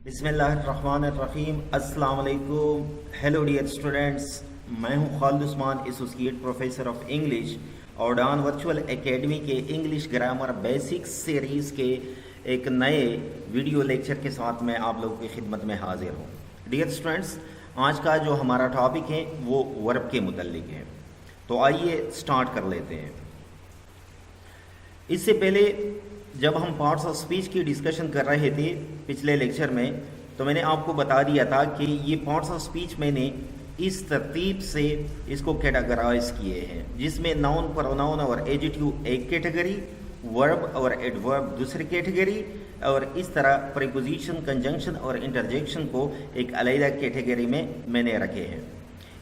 बिस्मिल्लाहिर्रहमानिर्रहीम। अस्सलाम वालेकुम। हेलो डियर स्टूडेंट्स, मैं हूं Khalid Usman, associate professor of English और डॉन वर्चुअल एकेडमी के इंग्लिश ग्रामर बेसिक्स सीरीज़ के एक नए वीडियो लेक्चर के साथ मैं आप लोगों की खिदमत में हाजिर हूं। डियर स्टूडेंट्स, आज का जो हमारा टॉपिक है वो वर्ब के मुतल्लिक है, तो आइए स्टार्ट कर लेते हैं। इससे पहले जब हम पार्ट्स ऑफ स्पीच की डिस्कशन कर रहे थे पिछले लेक्चर में, तो मैंने आपको बता दिया था कि ये पार्ट्स ऑफ स्पीच मैंने इस तरतीब से इसको कैटेगराइज किए हैं, जिसमें नाउन, प्रोनाउन और एडजेक्टिव एक कैटेगरी, वर्ब और एडवर्ब दूसरी कैटेगरी, और इस तरह प्रीपोजिशन, कंजंक्शन और इंटरजेक्शन को एक अलग कैटेगरी में मैंने रखे हैं।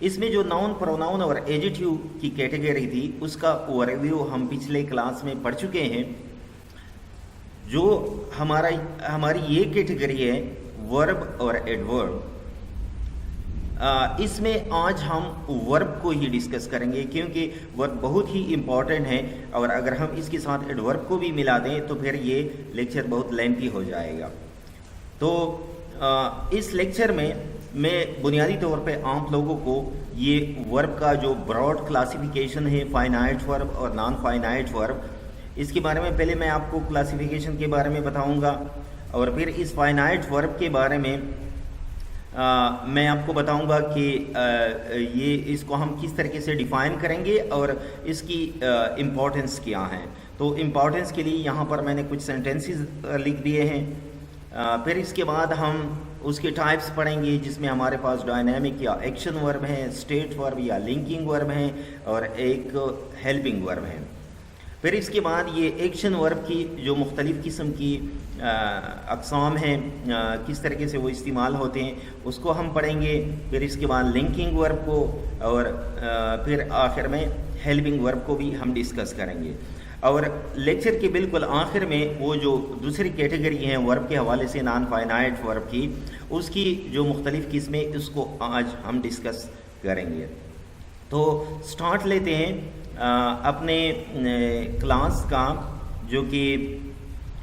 इसमें जो नाउन, प्रोनाउन और एडजेक्टिव की कैटेगरी थी उसका ओवरव्यू हम पिछले क्लास में पढ़ चुके हैं। जो हमारी ये कैटेगरी है वर्ब और एडवर्ब, इसमें आज हम वर्ब को ही डिस्कस करेंगे, क्योंकि वर्ब बहुत ही इम्पॉर्टेंट है और अगर हम इसके साथ एडवर्ब को भी मिला दें तो फिर ये लेक्चर बहुत लेंथी हो जाएगा। तो इस लेक्चर में मैं बुनियादी तौर पे आप लोगों को ये वर्ब का जो ब्रॉड क्लासिफिकेशन है, फाइनाइट वर्ब और नॉन फाइनाइट वर्ब, इसके बारे में पहले मैं आपको क्लासिफिकेशन के बारे में बताऊंगा और फिर इस फाइनाइट वर्ब के बारे में मैं आपको बताऊंगा कि ये इसको हम किस तरीके से डिफ़ाइन करेंगे और इसकी इम्पोर्टेंस क्या है। तो इम्पोर्टेंस के लिए यहाँ पर मैंने कुछ सेंटेंसेस लिख दिए हैं। फिर इसके बाद हम उसके टाइप्स पढ़ेंगे, जिसमें हमारे पास डायनामिक या एक्शन वर्ब हैं, स्टेट वर्ब या लिंकिंग वर्ब हैं और एक हेल्पिंग वर्ब है। फिर इसके बाद ये एक्शन वर्ब की जो मुख्तलिफ़ किस्म की अक़साम हैं, किस तरीके से वो इस्तेमाल होते हैं, उसको हम पढ़ेंगे। फिर इसके बाद लिंकिंग वर्ब को और फिर आखिर में हेल्पिंग वर्ब को भी हम डिस्कस करेंगे। और लेक्चर के बिल्कुल आखिर में वो जो दूसरी कैटेगरी है वर्ब के हवाले से नॉन फाइनाइट वर्ब की, उसकी जो मुख्तलिफ़ किस्में, उसको आज हम डिस्कस करेंगे। तो स्टार्ट लेते हैं अपने क्लास का, जो कि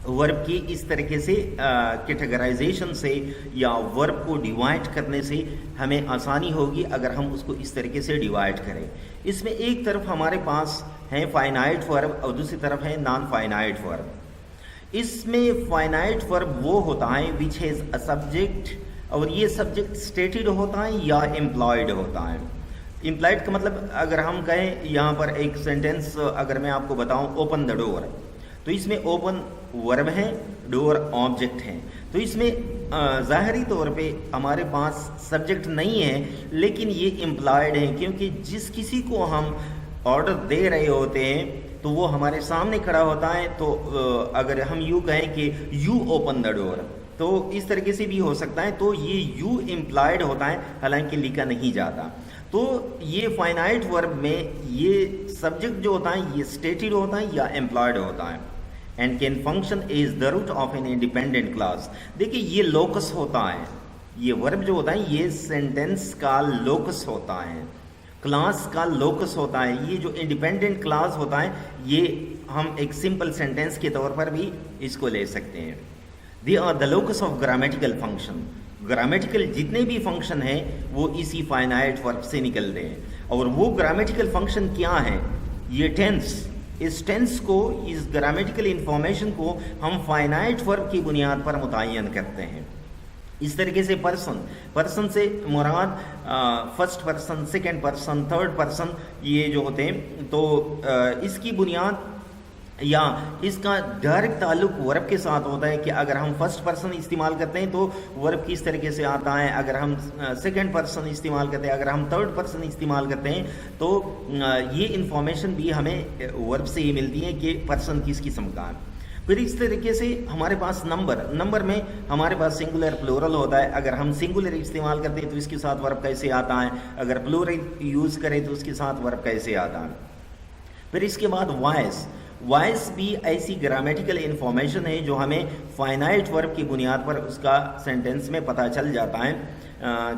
वर्ब की इस तरीके से कैटेगराइजेशन से या वर्ब को डिवाइड करने से हमें आसानी होगी अगर हम उसको इस तरीके से डिवाइड करें। इसमें एक तरफ हमारे पास है फाइनाइट वर्ब और दूसरी तरफ है नॉन फाइनाइट वर्ब। इसमें फाइनाइट वर्ब वो होता है विच हैज़ अ सब्जेक्ट, और ये सब्जेक्ट स्टेटेड होता है या एम्प्लॉयड होता है। इम्प्लाइड का मतलब अगर हम कहें यहाँ पर एक सेंटेंस अगर मैं आपको बताऊँ, ओपन द डोर, तो इसमें ओपन वर्ब है, डोर ऑब्जेक्ट है। तो इसमें ज़ाहरी तौर पे हमारे पास सब्जेक्ट नहीं है, लेकिन ये इम्प्लाइड है, क्योंकि जिस किसी को हम ऑर्डर दे रहे होते हैं तो वो हमारे सामने खड़ा होता है। तो अगर हम यूँ कहें कि यू ओपन द डोर, तो इस तरीके से भी हो सकता है। तो ये यू इम्प्लाइड होता है, हालांकि लिखा नहीं जाता। तो ये फाइनाइट वर्ब में ये सब्जेक्ट जो होता है ये स्टेटेड होता है या एम्प्लॉयड होता है। And can function is the root of an independent class. देखिए, ये लोकस होता है, ये वर्ब जो होता है ये सेंटेंस का लोकस होता है, क्लास का लोकस होता है। ये जो इंडिपेंडेंट क्लास होता है ये हम एक सिंपल सेंटेंस के तौर पर भी इसको ले सकते हैं। They are the locus of grammatical function. Grammatical जितने भी फंक्शन हैं वो इसी फाइनाइट वर्ब से निकलते हैं। और वो ग्रामेटिकल फंक्शन क्या है? ये टेंस। इस टेंस को, इस ग्रामेटिकल इंफॉर्मेशन को हम फाइनाइट वर्ब की बुनियाद पर मुतय्यन करते हैं। इस तरीके से पर्सन से मुराद first person, second person, third person, ये जो होते हैं, तो इसकी बुनियाद या इसका डायरेक्ट ताल्लुक वर्ब के साथ होता है कि अगर हम फर्स्ट पर्सन इस्तेमाल करते हैं तो वर्ब किस तरीके से आता है, अगर हम सेकंड पर्सन इस्तेमाल करते हैं, अगर हम थर्ड पर्सन इस्तेमाल करते हैं, तो ये इन्फॉर्मेशन भी हमें वर्ब से ही मिलती है कि पर्सन किस किस्म का है। फिर इस तरीके से हमारे पास नंबर में हमारे पास सिंगुलर, प्लूरल होता है। अगर हम सिंगुलर इस्तेमाल करते हैं तो इसके साथ वर्ब कैसे आता है, अगर प्लूरल यूज़ करें तो उसके साथ वर्ब कैसे आता है। फिर इसके बाद वॉइस भी ऐसी ग्रामेटिकल इंफॉर्मेशन है जो हमें फाइनाइट वर्ब की बुनियाद पर उसका सेंटेंस में पता चल जाता है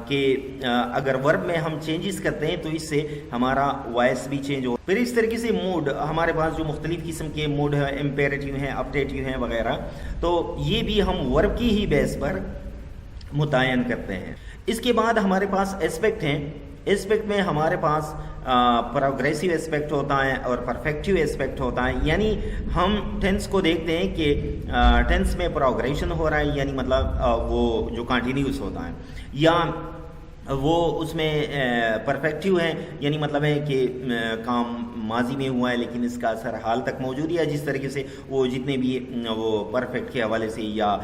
कि अगर वर्ब में हम चेंजेस करते हैं तो इससे हमारा वॉइस भी चेंज हो। फिर इस तरीके से मूड, हमारे पास जो मुख्तलिफ़ किस्म के मूड है, इम्पेरेटिव हैं, अपडेटिव हैं वगैरह, तो ये भी हम वर्ब की ही बेस पर متعین کرتے ہیں۔ اس کے بعد ہمارے پاس اسپیکٹ ہیں۔ اسپیکٹ میں ہمارے پاس پروگریسو اسپیکٹ ہوتا ہے اور پرفیکٹیو اسپیکٹ ہوتا ہے، یعنی ہم ٹینس کو دیکھتے ہیں کہ ٹینس میں پروگریشن ہو رہا ہے، یعنی مطلب وہ جو کنٹینیوس ہوتا ہے، یا وہ اس میں پرفیکٹیو ہے، یعنی مطلب ہے کہ کام ماضی میں ہوا ہے لیکن اس کا اثر حال تک موجود ہے، جس طریقے سے وہ جتنے بھی وہ پرفیکٹ کے حوالے سے یا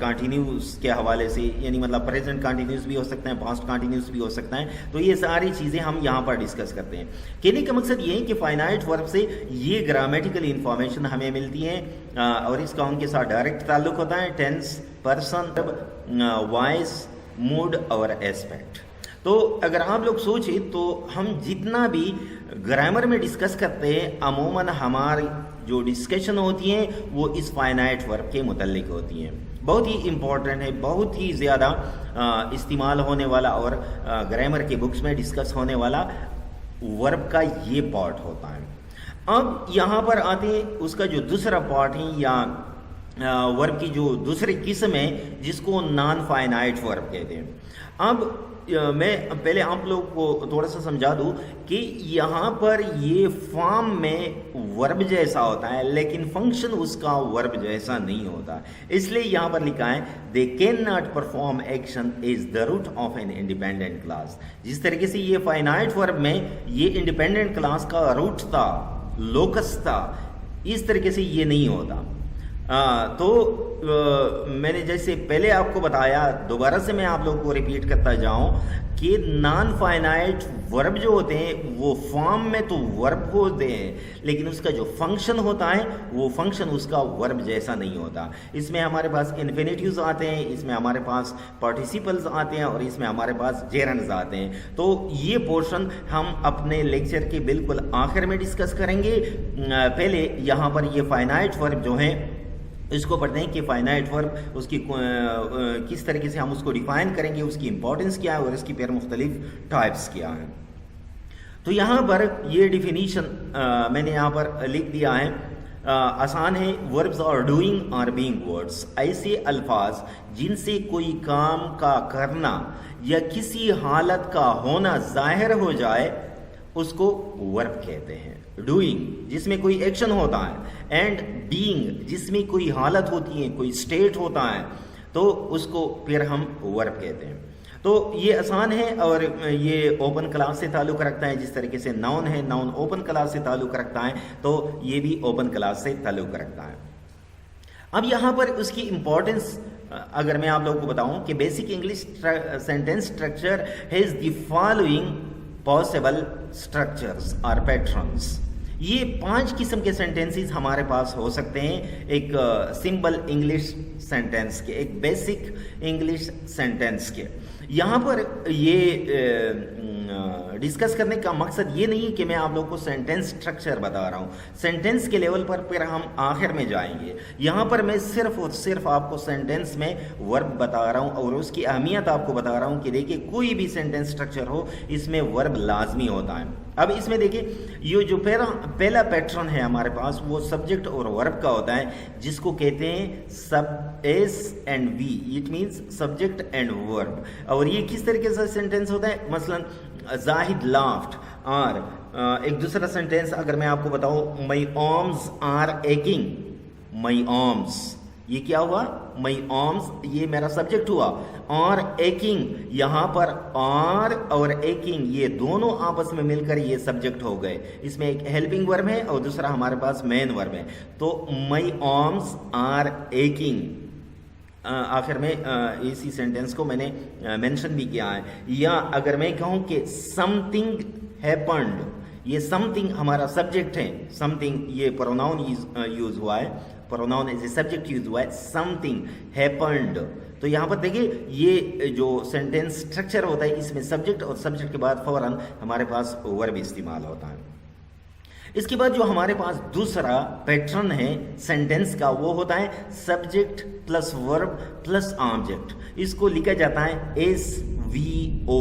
کنٹینیوس کے حوالے سے، یعنی مطلب پریزنٹ کنٹینیوس بھی ہو سکتا ہے، پاسٹ کنٹینیوس بھی ہو سکتا ہے، تو یہ ساری چیزیں ہم یہاں پر ڈسکس کرتے ہیں۔ کہنے کا مقصد یہ ہے کہ فائنائٹ ورب سے یہ گرامیٹیکل انفارمیشن ہمیں ملتی ہے اور اس کا ان کے ساتھ ڈائریکٹ تعلق ہوتا ہے، ٹینس، پرسن، وائس، موڈ اور ایسپیکٹ۔ تو اگر آپ لوگ سوچیں تو ہم جتنا بھی گرامر میں ڈسکس کرتے ہیں عموماً ہماری جو ڈسکشن ہوتی ہیں وہ اس فائنائٹ ورب کے متعلق ہوتی ہیں۔ بہت ہی امپورٹنٹ ہے، بہت ہی زیادہ استعمال ہونے والا اور گرامر کے بکس میں ڈسکس ہونے والا ورب کا یہ پارٹ ہوتا ہے۔ اب یہاں پر آتے ہیں اس کا جو دوسرا پارٹ ہے یا ورب کی جو دوسری قسم ہے جس کو نان فائنائٹ ورب کہتے ہیں۔ اب میں پہلے آپ لوگ کو تھوڑا سا سمجھا دوں کہ یہاں پر یہ فارم میں ورب جیسا ہوتا ہے لیکن فنکشن اس کا ورب جیسا نہیں ہوتا، اس لیے یہاں پر لکھا ہے they cannot perform action is the root of an independent class۔ جس طریقے سے یہ فائنائٹ ورب میں یہ انڈیپینڈنٹ کلاس کا روٹ تھا، لوکس تھا، اس طریقے سے یہ نہیں ہوتا۔ تو میں نے جیسے پہلے آپ کو بتایا، دوبارہ سے میں آپ لوگوں کو ریپیٹ کرتا جاؤں کہ نان فائنائٹ ورب جو ہوتے ہیں وہ فارم میں تو ورب ہوتے ہیں لیکن اس کا جو فنکشن ہوتا ہے وہ فنکشن اس کا ورب جیسا نہیں ہوتا۔ اس میں ہمارے پاس انفینیٹیوز آتے ہیں، اس میں ہمارے پاس پارٹیسپلز آتے ہیں اور اس میں ہمارے پاس جیرنڈز آتے ہیں۔ تو یہ پورشن ہم اپنے لیکچر کے بالکل آخر میں ڈسکس کریں گے۔ پہلے یہاں پر یہ فائنائٹ ورب جو ہیں اس کو پڑھتے ہیں کہ فائنائٹ ورب اس کی کس طریقے سے ہم اس کو ڈیفائن کریں گے، اس کی امپورٹنس کیا ہے اور اس کی پھر مختلف ٹائپس کیا ہیں۔ تو یہاں پر یہ ڈیفینیشن میں نے یہاں پر لکھ دیا ہے، آسان ہے۔ وربز آر ڈوئنگ اور بینگ ورڈز، ایسے الفاظ جن سے کوئی کام کا کرنا یا کسی حالت کا ہونا ظاہر ہو جائے اس کو ورب کہتے ہیں۔ ڈوئنگ جس میں کوئی ایکشن ہوتا ہے، اینڈ بینگ جس میں کوئی حالت ہوتی ہے، کوئی اسٹیٹ ہوتا ہے، تو اس کو پھر ہم ورب کہتے ہیں۔ تو یہ آسان ہے اور یہ اوپن کلاس سے تعلق رکھتا ہے، جس طریقے سے ناؤن ہے، ناؤن اوپن کلاس سے تعلق رکھتا ہے تو یہ بھی اوپن کلاس سے تعلق رکھتا ہے۔ اب یہاں پر اس کی امپورٹنس اگر میں آپ لوگوں کو بتاؤں کہ basic English sentence structure has the following possible structures اور پیٹرنس۔ یہ 5 قسم کے سینٹینسز ہمارے پاس ہو سکتے ہیں ایک سمپل انگلش سینٹینس کے، ایک بیسک انگلش سینٹینس کے۔ یہاں پر یہ ڈسکس کرنے کا مقصد یہ نہیں کہ میں آپ لوگوں کو سینٹینس سٹرکچر بتا رہا ہوں، سینٹینس کے لیول پر پھر ہم آخر میں جائیں گے۔ یہاں پر میں صرف اور صرف آپ کو سینٹینس میں ورب بتا رہا ہوں اور اس کی اہمیت آپ کو بتا رہا ہوں کہ دیکھیں کوئی بھی سینٹینس سٹرکچر ہو اس میں ورب لازمی ہوتا ہے۔ اب اس میں دیکھیں یہ جو پہلا پیٹرن ہے ہمارے پاس وہ سبجیکٹ اور ورب کا ہوتا ہے، جس کو کہتے ہیں S and V, it means subject and verb. اور یہ کس طریقے سے سینٹینس ہوتا ہے؟ مثلا زاہد لافٹ، اور ایک دوسرا سینٹینس اگر میں آپ کو بتاؤں مائی آرمز آر ایکنگ، مائی آرمز یہ کیا ہوا؟ مائی آرمز یہ میرا سبجیکٹ ہوا، اور ایکنگ یہاں پر آر اور ایکنگ یہ دونوں آپس میں مل کر یہ سبجیکٹ ہو گئے۔ اس میں ایک ہیلپنگ ورب ہے اور دوسرا ہمارے پاس مین ورب ہے۔ تو مائی آرمز آر ایکنگ آخر میں اسی سینٹینس کو میں نے مینشن بھی کیا ہے۔ یا اگر میں کہوں کہ سم تھنگ ہیپنڈ، یہ سم تھنگ ہمارا سبجیکٹ ہے، سم تھنگ یہ پروناؤن یوز ہوا ہے، pronoun as a subject use ہوا ہے، سم تھنگ ہیپنڈ۔ تو یہاں پر دیکھیے یہ جو سینٹینس سٹرکچر ہوتا ہے اس میں سبجیکٹ اور سبجیکٹ کے بعد فوراً ہمارے پاس ورب استعمال ہوتا ہے۔ اس کے بعد جو ہمارے پاس دوسرا پیٹرن ہے سینٹینس کا وہ ہوتا ہے subject plus verb plus object. اس کو لکھا جاتا ہے SVO۔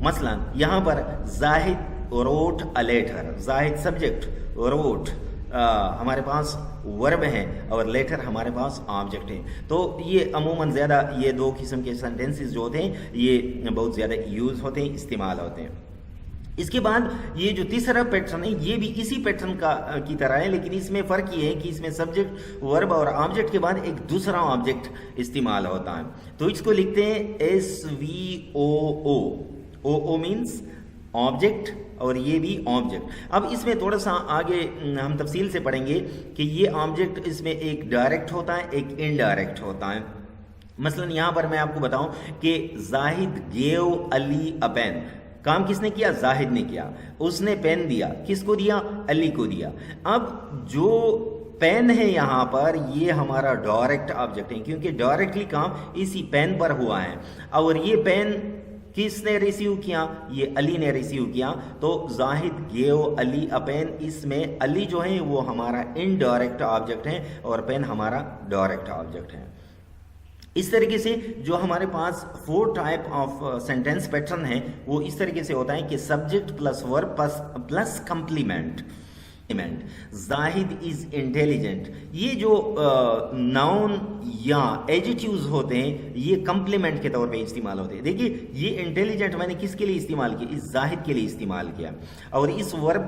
مثلا یہاں پر Zahid wrote a letter, Zahid subject, wrote ہمارے پاس ورب ہیں اور لیٹر ہمارے پاس آبجیکٹ ہیں. تو یہ عموماً زیادہ یہ دو قسم کے سینٹینسز جو ہوتے ہیں یہ بہت زیادہ یوز ہوتے ہیں، استعمال ہوتے ہیں. اس کے بعد یہ جو تیسرا پیٹرن ہے یہ بھی اسی پیٹرن کی طرح ہے، لیکن اس میں فرق یہ ہے کہ اس میں سبجیکٹ ورب اور آبجیکٹ کے بعد ایک دوسرا آبجیکٹ استعمال ہوتا ہے. تو اس کو لکھتے ہیں SVOO. او مینس آبجیکٹ اور یہ بھی آبجیکٹ. اب اس میں تھوڑا سا آگے ہم تفصیل سے پڑھیں گے کہ یہ آبجیکٹ اس میں ایک ڈائریکٹ ہوتا ہے ایک انڈائریکٹ ہوتا ہے. مثلا یہاں پر میں آپ کو بتاؤں کہ زاہد گیو علی اے پین. کام کس نے کیا؟ زاہد نے کیا. اس نے پین دیا، کس کو دیا؟ علی کو دیا. اب جو پین ہے یہاں پر یہ ہمارا ڈائریکٹ آبجیکٹ ہے کیونکہ ڈائریکٹلی کام اسی پین پر ہوا ہے، اور یہ پین کس نے ریسیو کیا؟ یہ علی نے ریسیو کیا. تو زاہد گیو علی اے پین، اس میں علی جو ہے وہ ہمارا انڈائریکٹ آبجیکٹ ہے اور پین ہمارا ڈائریکٹ آبجیکٹ ہے. اس طریقے سے جو ہمارے پاس 4 ٹائپ آف سینٹینس پیٹرن ہے وہ اس طریقے سے ہوتا ہے کہ subject plus verb plus complement. Zahid is intelligent, یہ جو ناؤن یا ایڈجیکٹیوز ہوتے ہیں یہ کمپلیمنٹ کے طور پہ استعمال ہوتے ہیں. دیکھیے یہ انٹیلیجنٹ میں نے کس کے لیے استعمال کیا؟ اس زاہد کے لیے استعمال کیا. اور اس ورب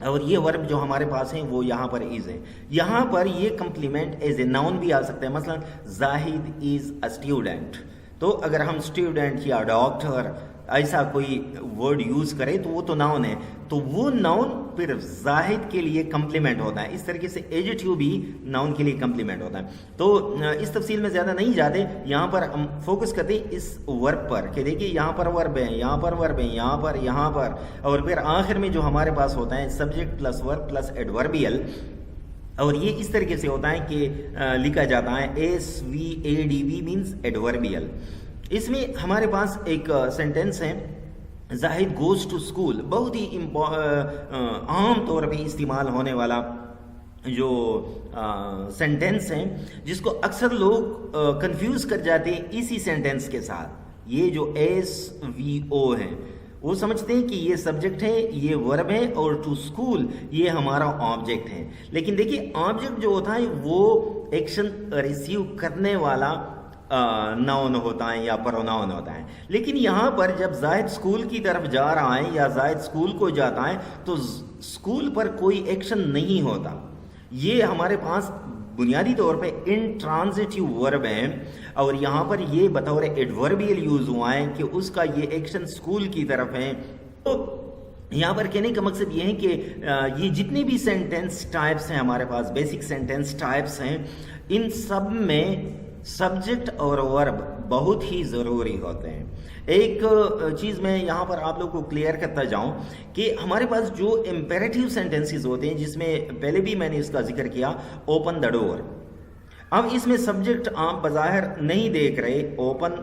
اور یہ ورب جو ہمارے پاس ہیں وہ یہاں پر از ہے. یہاں پر یہ کمپلیمنٹ ایز اے ناؤن بھی آ سکتا ہے. مثلا زاہد از اے اسٹوڈنٹ، تو اگر ہم اسٹوڈنٹ یا ڈاکٹر ایسا کوئی ورڈ یوز کرے تو وہ تو ناؤن ہے، تو وہ ناؤن پھر زاہد کے لیے کمپلیمنٹ ہوتا ہے. اس طریقے سے ایڈجیکٹیو بھی ناؤن کے لیے کمپلیمنٹ ہوتا ہے. تو اس تفصیل میں زیادہ نہیں جاتے، یہاں پر ہم فوکس کرتے ہیں اس ورب پر کہ دیکھیے یہاں پر ورب ہے، یہاں پر ورب ہے، یہاں پر اور پھر آخر میں جو ہمارے پاس ہوتا ہے سبجیکٹ پلس ورب پلس ایڈوربیل. اور یہ اس طریقے سے ہوتا ہے کہ لکھا جاتا ہے SVADV مینس ایڈوربیل. اس میں ہمارے پاس ایک سینٹینس ہے زاہد گوز ٹو اسکول، بہت ہی عام طور پہ استعمال ہونے والا جو سینٹینس ہے جس کو اکثر لوگ کنفیوز کر جاتے ہیں اسی سینٹینس کے ساتھ. یہ جو SVO ہے وہ سمجھتے ہیں کہ یہ سبجیکٹ ہے، یہ ورب ہے، اور ٹو اسکول یہ ہمارا آبجیکٹ ہے. لیکن دیکھیے آبجیکٹ جو ہوتا ہے وہ ایکشن ریسیو کرنے والا ناؤن ہوتا ہے یا پروناؤن ہوتا ہے. لیکن یہاں پر جب زاہد اسکول کی طرف جا رہا ہے یا زاہد اسکول کو جاتا ہے تو اسکول پر کوئی ایکشن نہیں ہوتا. یہ ہمارے پاس بنیادی طور پہ انٹرانزٹیو ورب ہے اور یہاں پر یہ بطور ایڈوربیل یوز ہوا ہے کہ اس کا یہ ایکشن اسکول کی طرف ہے. تو یہاں پر کہنے کا مقصد یہ ہے کہ یہ جتنے بھی سینٹینس ٹائپس ہیں ہمارے پاس، بیسک سینٹینس ٹائپس ہیں، ان سب میں سبجیکٹ اور ورب بہت ہی ضروری ہوتے ہیں. ایک چیز میں یہاں پر آپ لوگوں کو کلیئر کرتا جاؤں کہ ہمارے پاس جو امپیریٹیو سینٹینسز ہوتے ہیں جس میں پہلے بھی میں نے اس کا ذکر کیا، اوپن دا ڈور. اب اس میں سبجیکٹ آپ بظاہر نہیں دیکھ رہے، اوپن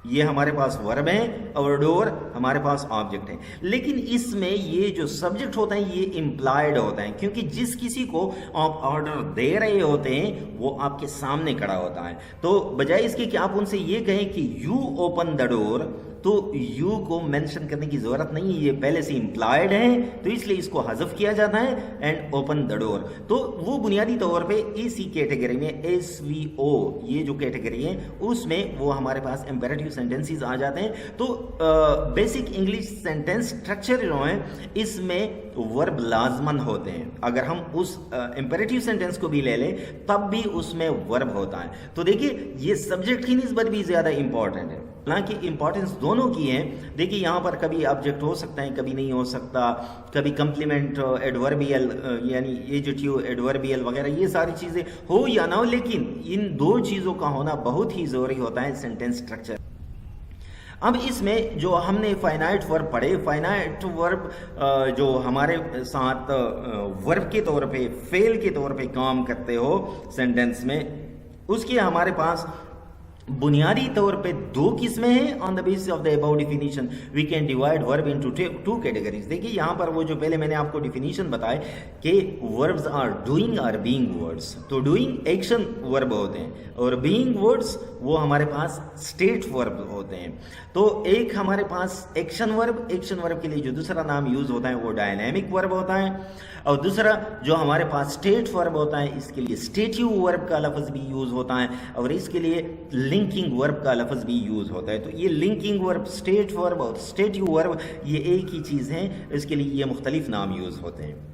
یہ ہمارے پاس ورب ہے اور ڈور ہمارے پاس آبجیکٹ ہے. لیکن اس میں یہ جو سبجیکٹ ہوتا ہے یہ امپلائڈ ہوتا ہے کیونکہ جس کسی کو آپ آرڈر دے رہے ہوتے ہیں وہ آپ کے سامنے کھڑا ہوتا ہے. تو بجائے اس کے کہ آپ ان سے یہ کہیں کہ یو اوپن دا ڈور، تو یو کو مینشن کرنے کی ضرورت نہیں، یہ پہلے سے امپلائڈ ہے تو اس لیے اس کو حذف کیا جاتا ہے اینڈ اوپن دا ڈور. تو وہ بنیادی طور پہ اسی کیٹیگری میں SVO یہ جو کیٹیگری ہے اس میں وہ ہمارے پاس امپیریٹیو سینٹینسز آ جاتے ہیں. تو بیسک انگلش سینٹینس اسٹرکچر جو ہیں اس میں ورب لازمن ہوتے ہیں. اگر ہم اس امپیریٹیو سینٹینس کو بھی لے لیں تب بھی اس میں ورب ہوتا ہے. تو دیکھیے یہ سبجیکٹ کی نسبت بھی زیادہ امپورٹنٹ ہے، حالانکہ امپورٹنس دونوں کی ہیں. دیکھیے یہاں پر کبھی آبجیکٹ ہو سکتا ہے کبھی نہیں ہو سکتا، کبھی کمپلیمنٹ ایڈوربیل یعنی ایڈجیکٹیو ایڈوربیل وغیرہ یہ ساری چیزیں ہو یا نہ ہو، لیکن ان دو چیزوں کا ہونا بہت ہی ضروری ہوتا ہے سینٹینس اسٹرکچر. اب اس میں جو ہم نے فائنائٹ ورب پڑھے، فائنائٹ ورب جو ہمارے ساتھ ورب کے طور پہ فعل کے طور پہ کام کرتے ہو سینٹینس میں، اس کے ہمارے پاس बुनियादी तौर पे दो किस्में हैं on the basis of the about definition we can divide verb into two categories. देखिए यहाँ पर वो जो पहले मैंने आपको डिफिनीशन बताए कि verbs are doing or being words, तो डूइंग एक्शन वर्ब होते हैं और बीइंग वर्ड्स वो हमारे पास स्टेट वर्ब होते हैं। तो एक हमारे पास एक्शन वर्ब के लिए जो दूसरा नाम यूज होता है वो डायनेमिक वर्ब होता है, और दूसरा जो हमारे पास स्टेट वर्ब होता है इसके लिए स्टेटिव वर्ब का लफ्ज़ भी यूज होता है, और इसके लिए लिंकिंग वर्ब का लफ्ज़ भी यूज होता है। तो ये लिंकिंग वर्ब, स्टेट वर्ब और स्टेटिव वर्ब ये एक ही चीज़ है, इसके लिए ये मुख्तलिफ नाम यूज होते हैं।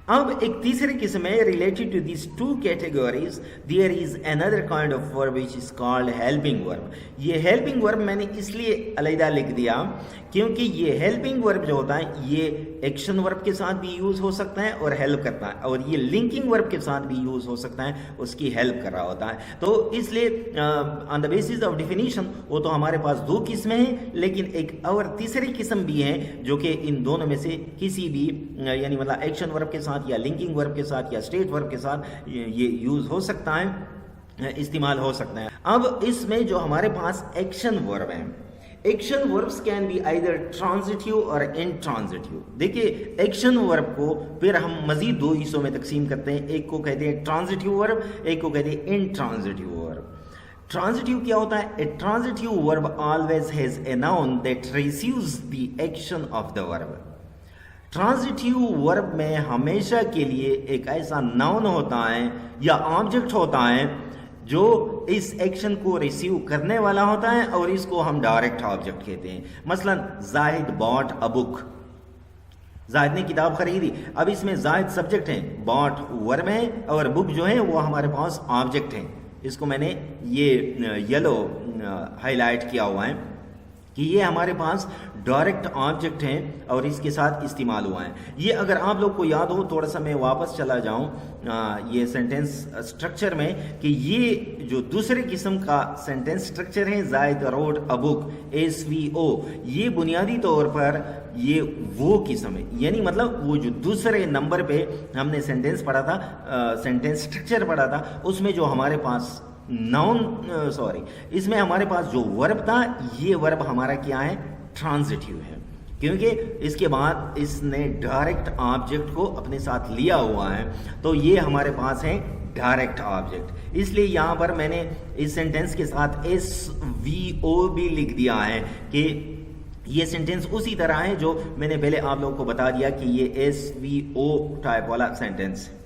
अब एक तीसरी किस्म है related to this two categories there is another kind of verb which is called helping verb. ये हेल्पिंग वर्ब मैंने इसलिए अलग लिख दिया क्योंकि ये हेल्पिंग वर्ब जो होता है ये एक्शन वर्ब के साथ भी यूज हो सकता है और हेल्प करता है, और ये लिंकिंग वर्ब के साथ भी यूज हो सकता है, उसकी हेल्प कर रहा होता है। तो इसलिए on the basis of definition वो तो हमारे पास दो किस्में हैं, लेकिन एक और तीसरी किस्म भी है जो कि इन दोनों में से किसी भी यानी मतलब एक्शन वर्ब के साथ या लिंकिंग वर्ब के साथ या स्टेट वर्ब के साथ ये यूज हो सकता है, इस्तेमाल हो सकता है। अब इसमें जो हमारे पास एक्शन वर्ब है, action verbs can be either transitive और इंट्रांजिटिव। देखिए एक्शन वर्ब को फिर हम मजीद दो हिस्सों में तकसीम करते हैं, एक को कहते हैं ट्रांजिटिव वर्ब, एक को कहते हैं इंट्रांजिटिव वर्ब। ट्रांजिटिव क्या होता है? ए transitive verb always has a noun that receives the action of the verb. Transitive verb में हमेशा के लिए एक ऐसा नाउन होता है या ऑब्जेक्ट होता है जो इस एक्शन को रिसीव करने वाला होता है, और इसको हम डायरेक्ट ऑब्जेक्ट कहते हैं। मसलन Zahid bought a book, Zahid ने किताब खरीदी। अब इसमें जाहिद सब्जेक्ट है, बॉट वर्ब है, और बुक जो है वो हमारे पास ऑब्जेक्ट है। इसको मैंने ये येलो हाईलाइट किया हुआ है कि ये हमारे पास डायरेक्ट ऑब्जेक्ट हैं और इसके साथ इस्तेमाल हुआ है। ये अगर आप लोग को याद हो, थोड़ा सा मैं वापस चला जाऊं ये सेंटेंस स्ट्रक्चर में, कि ये जो दूसरे किस्म का सेंटेंस स्ट्रक्चर है Zahid road a book, SVO, ये बुनियादी तौर पर ये वो किस्म है, यानी मतलब वो जो दूसरे नंबर पे हमने सेंटेंस पढ़ा था, सेंटेंस स्ट्रक्चर पढ़ा था, उसमें जो हमारे पास इसमें हमारे पास जो वर्ब था, ये वर्ब हमारा क्या है? ट्रांजिटिव है, क्योंकि इसके बाद इसने डायरेक्ट ऑब्जेक्ट को अपने साथ लिया हुआ है, तो ये हमारे पास है डायरेक्ट ऑब्जेक्ट। इसलिए यहाँ पर मैंने इस सेंटेंस के साथ SVO भी लिख दिया है कि ये सेंटेंस उसी तरह है जो मैंने पहले आप लोगों को बता दिया कि ये SVO टाइप वाला सेंटेंस है।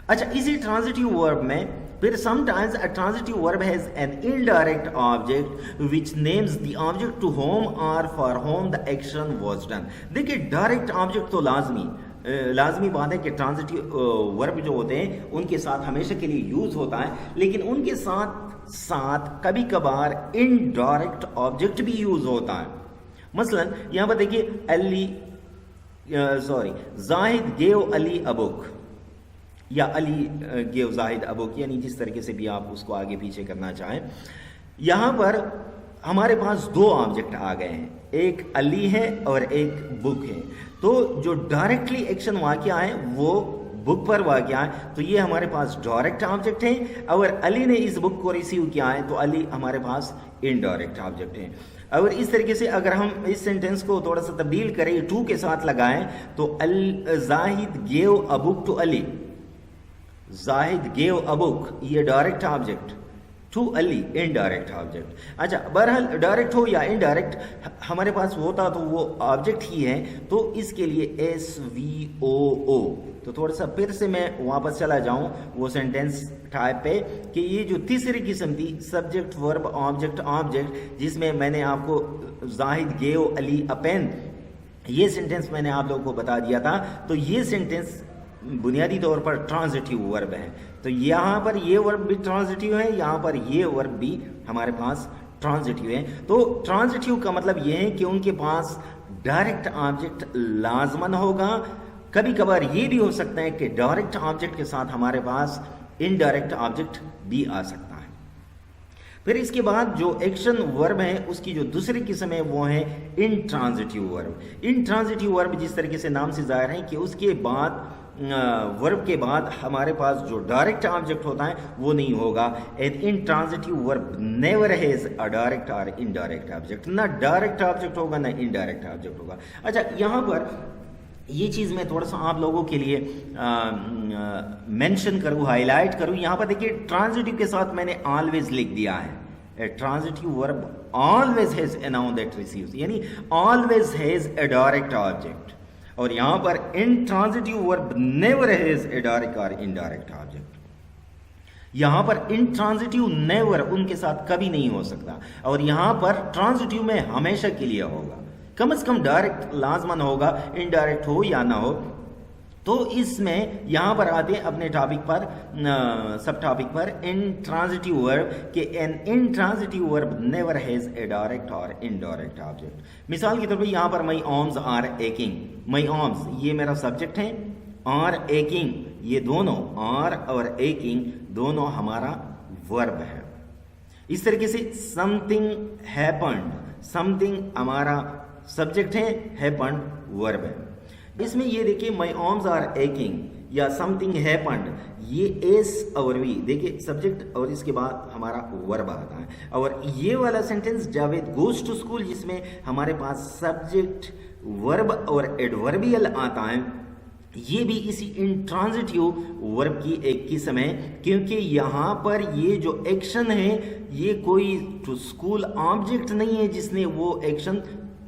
अच्छा, इसी ट्रांजिटिव वर्ब में फिर sometimes a transitive verb has an indirect object which names the object to whom or for whom the action was done। देखिए डायरेक्ट ऑब्जेक्ट तो लाजमी बात है कि ट्रांजिटिव वर्ब जो होते हैं उनके साथ हमेशा के लिए यूज होता है, लेकिन उनके साथ साथ कभी कभार इनडायरेक्ट ऑब्जेक्ट भी यूज होता है। मसलन यहाँ पर देखिए Zahid gave Ali a book, या Ali gave Zahid a book, यानी जिस तरीके से भी आप उसको आगे पीछे करना चाहें। यहाँ पर हमारे पास दो ऑब्जेक्ट आ गए हैं, एक अली है और एक बुक है। तो जो डायरेक्टली एक्शन वाक़या है वो बुक पर वाक़या है, तो ये हमारे पास डायरेक्ट ऑब्जेक्ट है, और अली ने इस बुक को रिसीव किया है तो अली हमारे पास इनडायरेक्ट ऑब्जेक्ट है। और इस तरीके से अगर हम इस सेंटेंस को थोड़ा सा तब्दील करें, टू के साथ लगाएं, तो Zahid gave a book to Ali, Zahid gave a book, ये direct object, to Ali indirect object. अच्छा, बहरहाल डायरेक्ट हो या इनडायरेक्ट हमारे पास होता तो वो ऑब्जेक्ट ही है, तो इसके लिए SVOO। तो थोड़ा सा फिर से मैं वापस चला जाऊं वो सेंटेंस टाइप पे कि ये जो तीसरी किस्म थी सब्जेक्ट वर्ब ऑब्जेक्ट ऑब्जेक्ट, जिसमें मैंने आपको जाहिद गेव अली अ पेन, ये सेंटेंस मैंने आप लोगों को बता दिया था। तो ये सेंटेंस बुनियादी तौर पर ट्रांजिटिव वर्ब है, तो यहाँ पर ये वर्ब भी ट्रांजिटिव है, यहाँ पर ये वर्ब भी हमारे पास ट्रांजिटिव है। तो ट्रांजिटिव का मतलब ये है कि उनके पास डायरेक्ट ऑब्जेक्ट लाजमन होगा। कभी कभार ये भी हो सकता है कि डायरेक्ट ऑब्जेक्ट के साथ हमारे पास इनडायरेक्ट ऑब्जेक्ट भी आ सकता है। फिर इसके बाद जो एक्शन वर्ब है उसकी जो दूसरी किस्म है वो है इंट्रांजिटिव वर्ब। इंट्रांजिटिव वर्ब जिस तरीके से नाम से जाहिर है कि उसके बाद ورب کے بعد ہمارے پاس جو ڈائریکٹ آبجیکٹ ہوتا ہے وہ نہیں ہوگا. این انٹرانزٹیو ورب نیور ہیز اے ڈائریکٹ اور انڈائریکٹ آبجیکٹ. نہ ڈائریکٹ آبجیکٹ ہوگا نہ انڈائریکٹ آبجیکٹ ہوگا. اچھا یہاں پر یہ چیز میں تھوڑا سا آپ لوگوں کے لیے مینشن کروں, ہائی لائٹ کروں. یہاں پر دیکھیے ٹرانزٹیو کے ساتھ میں نے آلویز لکھ دیا ہے. A transitive verb always has a noun that receives, یعنی always has a direct object. اور یہاں پر intransitive verb never has a direct or indirect object. یہاں پر intransitive never ان کے ساتھ کبھی نہیں ہو سکتا, اور یہاں پر transitive میں ہمیشہ کے لیے ہوگا. کم از کم ڈائریکٹ لازمن ہوگا, انڈائریکٹ ہو یا نہ ہو. تو اس میں یہاں پر آتے ہیں اپنے ٹاپک پر, سب ٹاپک پر, انٹرانزٹیو ورب کہ این انٹرانزٹیو ورب نیور ہیز اے ڈائریکٹ اور انڈائریکٹ آبجیکٹ. مثال کے طور پہ یہاں پر مائی آرمز آر ایکنگ, مائی آرمز یہ میرا سبجیکٹ ہے, آر ایکنگ یہ دونوں, آر اور ایکنگ دونوں ہمارا ورب ہے. اس طریقے سے some thing happened, some thing ہمارا سبجیکٹ ہے, ہیپنڈ ورب ہے. اس میں یہ دیکھیں مائی آرمز آر ایکنگ یا سم تھنگ ہیپنڈ, یہ ایس اور وی دیکھیں سبجیکٹ اور اس کے بعد ہمارا ورب آتا ہے. اور یہ والا sentence Javed goes to school جس میں ہمارے پاس سبجیکٹ ورب اور ایڈوربیل آتا ہے, یہ بھی اسی انٹرانزٹیو ورب کی ایک قسم ہے, کیونکہ یہاں پر یہ جو ایکشن ہے یہ کوئی ٹو اسکول آبجیکٹ نہیں ہے جس نے وہ ایکشن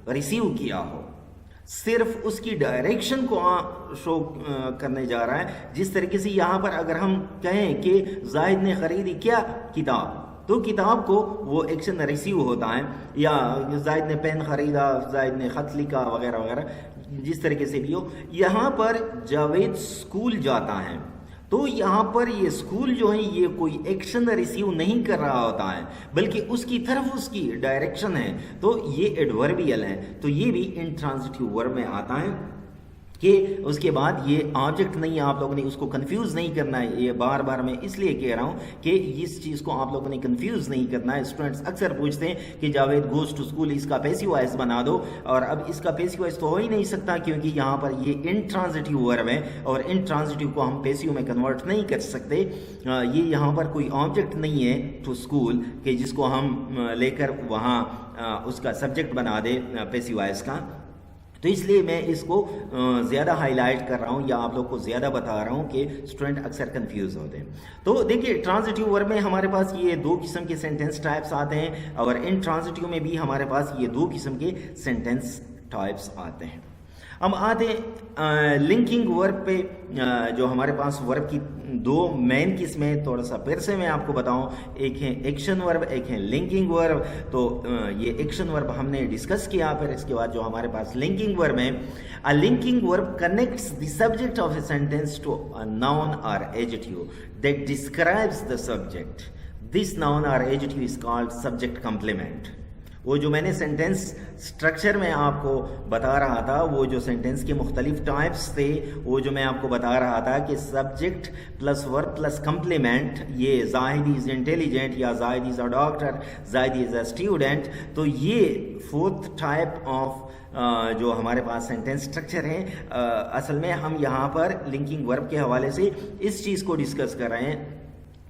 ریسیو کیا ہو, صرف اس کی ڈائریکشن کو شو کرنے جا رہا ہے. جس طریقے سے یہاں پر اگر ہم کہیں کہ زاہد نے خریدی کیا کتاب, تو کتاب کو وہ ایکشن ریسیو ہوتا ہے, یا زاہد نے پین خریدا, زاہد نے خط لکھا وغیرہ وغیرہ, جس طریقے سے بھی ہو. یہاں پر جاوید اسکول جاتا ہے, تو یہاں پر یہ اسکول جو ہے یہ کوئی ایکشن ریسیو نہیں کر رہا ہوتا ہے بلکہ اس کی طرف اس کی ڈائریکشن ہے, تو یہ ایڈوربیل ہے. تو یہ بھی انٹرانزٹیو ورب میں آتا ہے کہ اس کے بعد یہ آبجیکٹ نہیں ہے. آپ لوگوں نے اس کو کنفیوز نہیں کرنا ہے, یہ بار بار میں اس لیے کہہ رہا ہوں کہ اس چیز کو آپ لوگوں نے کنفیوز نہیں کرنا ہے. اسٹوڈنٹس اکثر پوچھتے ہیں کہ جاوید گوز ٹو اسکول اس کا پیسیو وائس بنا دو, اور اب اس کا پیسیو وائس تو ہو ہی نہیں سکتا کیونکہ یہاں پر یہ انٹرانزٹیو ورب ہے, اور انٹرانزٹیو کو ہم پیسیو میں کنورٹ نہیں کر سکتے. یہ یہاں پر کوئی آبجیکٹ نہیں ہے ٹو اسکول کہ جس کو ہم لے کر وہاں اس کا سبجیکٹ بنا دے پیسیو وائس کا. تو اس لیے میں اس کو زیادہ ہائی لائٹ کر رہا ہوں یا آپ لوگ کو زیادہ بتا رہا ہوں کہ اسٹوڈنٹ اکثر کنفیوز ہوتے ہیں. تو دیکھیے ٹرانزٹیو ورب میں ہمارے پاس یہ دو قسم کے سینٹینس ٹائپس آتے ہیں, اور ان ٹرانزٹیو میں بھی ہمارے پاس یہ دو قسم کے سینٹینس ٹائپس آتے ہیں. ہم آتے ہیں لنکنگ ورب پہ, جو ہمارے پاس ورب کی دو مین قسمیں تھوڑا سا پھر سے میں آپ کو بتاؤں. ایک ہے ایکشن ورب, ایک ہے لنکنگ ورب. تو یہ ایکشن ورب ہم نے ڈسکس کیا, پھر اس کے بعد جو ہمارے پاس لنکنگ ورب ہے. A linking verb connects the subject of a sentence to a noun or adjective that describes the subject. This noun or adjective is called subject complement. وہ جو میں نے سینٹینس سٹرکچر میں آپ کو بتا رہا تھا, وہ جو سینٹینس کے مختلف ٹائپس تھے, وہ جو میں آپ کو بتا رہا تھا کہ subject plus verb plus complement, یہ زاہد از انٹیلیجنٹ یا زاہد از اے doctor, Zahid is a student. تو یہ فورتھ ٹائپ آف جو ہمارے پاس سینٹینس سٹرکچر ہے. اصل میں ہم یہاں پر لنکنگ ورب کے حوالے سے اس چیز کو ڈسکس کر رہے ہیں